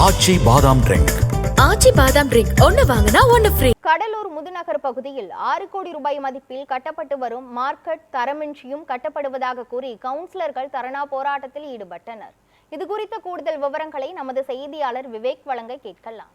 ஆச்சி பாதாம் ட்ரிங்க். ஆச்சி பாதாம் ட்ரிங்க் ஒன்னு வாங்கினா ஒன்னு ஃப்ரீ. கடலூர் முதுநகர் பகுதியில் 6 கோடி ரூபாய் மதிப்பில் கட்டப்பட்டு வரும் மார்க்கெட் தரமின்றியும் கட்டப்படுவதாக கூறி கவுன்சிலர்கள் தர்ணா போராட்டத்தில் ஈடுபட்டனர். இது குறித்த கூடுதல் விவரங்களை நமது செய்தியாளர் விவேக் வழங்க கேட்கலாம்.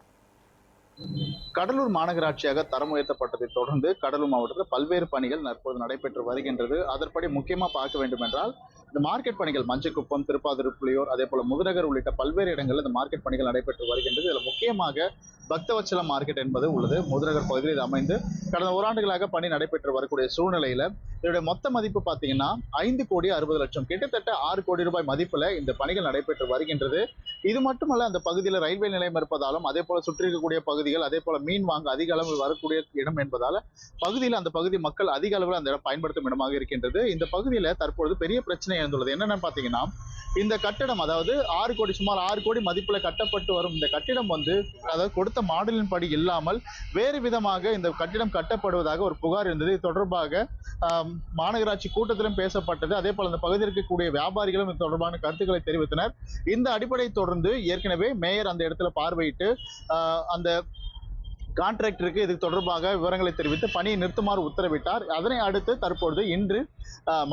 கடலூர் மாநகராட்சியாக தரம் உயர்த்தப்பட்டதை தொடர்ந்து கடலூர் மாவட்டத்தில் பல்வேறு பணிகள் தற்போது நடைபெற்று வருகின்றது. அதன்படி முக்கியமாக பார்க்க வேண்டும் என்றால் இந்த மார்க்கெட் பணிகள் மஞ்சக்குப்பம், திருப்பாதிருப்புலியூர், அதே போல முதுநகர் உள்ளிட்ட பல்வேறு இடங்களில் இந்த மார்க்கெட் பணிகள் நடைபெற்று வருகின்றது. இதில் முக்கியமாக பக்தவச்சலம் மார்க்கெட் என்பது உள்ளது. முதுநகர் பகுதியில் இது அமைந்து கடந்த ஓராண்டுகளாக பணி நடைபெற்று வரக்கூடிய சூழ்நிலையில இதனுடைய மொத்த மதிப்பு பார்த்தீங்கன்னா 5,60,00,000, கிட்டத்தட்ட 6 கோடி ரூபாய் மதிப்புல இந்த பணிகள் நடைபெற்று வருகின்றது. இது மட்டுமல்ல, அந்த பகுதியில் ரயில்வே நிலையம் இருப்பதாலும், அதே போல சுற்றி இருக்கக்கூடிய பகுதிகள், அதே போல மீன் வாங்க அதிக அளவில் வரக்கூடிய இடம் என்பதால பகுதியில் அந்த பகுதி மக்கள் அதிக அளவில் அந்த இடம் பயன்படுத்தும் இடமாக இருக்கின்றது. இந்த பகுதியில் தற்பொழுது பெரிய பிரச்சனை எழுந்துள்ளது. என்னென்னு பார்த்தீங்கன்னா, இந்த கட்டிடம், அதாவது சுமார் 6 கோடி மதிப்புல கட்டப்பட்டு வரும் இந்த கட்டிடம் அதாவது கொடுத்த மாடலின் படி இல்லாமல் வேறு விதமாக இந்த கட்டிடம் கட்டப்படுவதாக ஒரு புகார் இருந்தது. இது தொடர்பாக மாநகராட்சி கூட்டத்திலும் பேசப்பட்டது. அதே போல இந்த பகுதியில் இருக்கக்கூடிய வியாபாரிகளும் இது தொடர்பான கருத்துக்களை தெரிவித்தனர். இந்த அடிப்படை தொடர்ந்து ஏற்கனவே மேயர் அந்த இடத்துல பார்வையிட்டு அந்த கான்ட்ராக்டருக்கு இது தொடர்பாக விவரங்களை தெரிவித்து பணியை நிறுத்துமாறு உத்தரவிட்டார். அதனை அடுத்து தற்பொழுது இன்று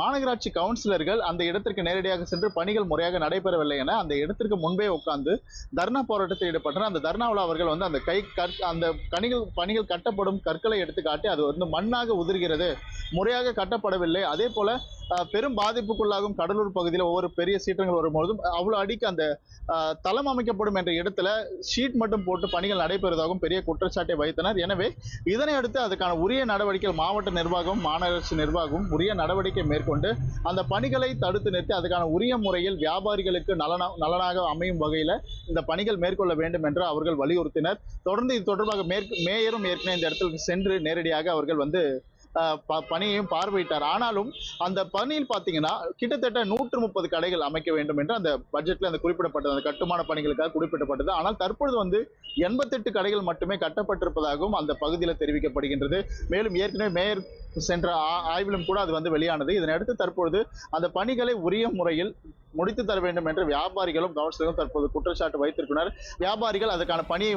மாநகராட்சி கவுன்சிலர்கள் அந்த இடத்திற்கு நேரடியாக சென்று பணிகள் முறையாக நடைபெறவில்லை என அந்த இடத்திற்கு முன்பே உட்கார்ந்து தர்ணா போராட்டத்தில் ஈடுபட்டனர். அந்த தர்ணாவில் அவர்கள் அந்த பணிகள் கட்டப்படும் கற்களை எடுத்து காட்டி அது மண்ணாக உதிர்கிறது, முறையாக கட்டப்படவில்லை, அதே போல பெரும் பாதிப்புக்குள்ளாகும் கடலூர் பகுதியில் ஒவ்வொரு பெரிய சீற்றங்கள் வரும்போதும் அவ்வளவு அடிக்கு அந்த தளம் அமைக்கப்படும் என்ற இடத்துல ஷீட் மட்டும் போட்டு பணிகள் நடைபெறுவதாகவும் பெரிய குற்றச்சாட்டை வைத்தனர். எனவே இதனை அடுத்து அதுக்கான உரிய நடவடிக்கை மாவட்ட நிர்வாகம், மாநகராட்சி நிர்வாகம் உரிய நடவடிக்கை மேற்கொண்டு அந்த பணிகளை தடுத்து நிறுத்தி அதுக்கான உரிய முறையில் வியாபாரிகளுக்கு நலனாக அமையும் வகையில் இந்த பணிகள் மேற்கொள்ள வேண்டும் என்று அவர்கள் வலியுறுத்தினர். தொடர்ந்து இது தொடர்பாக மேயரும் ஏற்கனவே இந்த இடத்திற்கு சென்று நேரடியாக அவர்கள் பணியையும் பார்வையிட்டார். ஆனாலும் அந்த பணியில் பார்த்தீங்கன்னா கிட்டத்தட்ட 130 கடைகள் அமைக்க வேண்டும் என்று அந்த பட்ஜெட்ல குறிப்பிடப்பட்டது, அந்த கட்டுமான பணிகளுக்காக குறிப்பிடப்பட்டது. ஆனால் தற்பொழுது 88 கடைகள் மட்டுமே கட்டப்பட்டிருப்பதாகவும் அந்த பகுதியில் தெரிவிக்கப்படுகின்றது. மேலும் ஏற்கனவே மேயர் சென்ற ஆய்விலும் கூட அது வெளியானது. இதனையடுத்து தற்பொழுது அந்த பணிகளை உரிய முறையில் முடித்து தர வேண்டும் என்று வியாபாரிகளும் கவுன்சிலரும் தற்போது குற்றச்சாட்டு வைத்திருக்கிறார். வியாபாரிகள் அதற்கான பணியை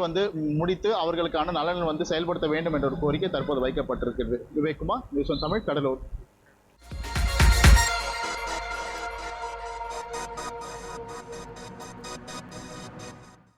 முடித்து அவர்களுக்கான நலன் செயல்படுத்த வேண்டும் என்ற ஒரு கோரிக்கை தற்போது வைக்கப்பட்டிருக்கிறது. Vivek Kumar, news one Tamil, Cuddalore.